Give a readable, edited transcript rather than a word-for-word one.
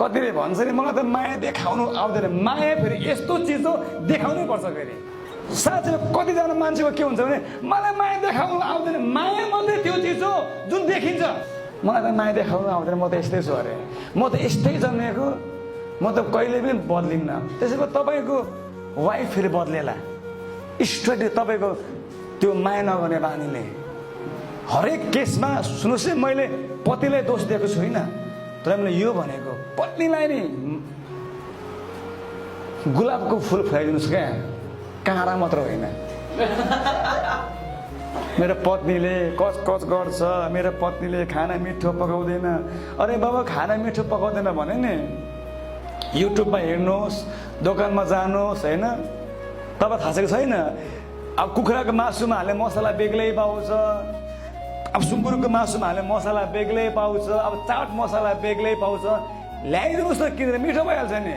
कतिले भन्छ नि मलाई त माया देखाउनु आउँदैन माया फेरि यस्तो चिज हो देखाउनै पर्छ फेरि साँच्चै कतिजना मान्छेको के हुन्छ भने मलाई माया देखाउनु आउँदैन माया मात्रै त्यो चिज हो जुन देखिन्छ मलाई त माया देखाउनु आउँदैन म त यस्तै छु अरे म त यस्तै जन्मेको म त कहिले पनि बदलिन्न त्यसैले तपाईँको वाइफ फेरि बदलेला स्ट्रेट तपाईँको त्यो माया नगर्ने बानीले हरेक केसमा सुन्नुहोस् है मैले पतिलाई दोष दिएको छुइनँ तर मैले यो भनेको पत्नीलाई नि गुलाबको फुल फुलाइदिनुहोस् क्या काँडा मात्र होइन मेरो पत्नीले कच कच गर्छ मेरो पत्नीले खाना मिठो पकाउँदैन अरे बाबा खाना मिठो पकाउँदैन भने नि युट्युबमा हेर्नुहोस् दोकानमा जानुहोस् होइन तपाईँ थाहा छ छैन अब कुखुराको मासुमा हाल्ने मसला बेग्लै पाउँछ अब सुँगुरको मासुमा हाल्ने मसला बेग्लै पाउँछ अब चाट मसला बेग्लै पाउँछ ल्याइदिनुहोस् न किनेर मिठो भइहाल्छ नि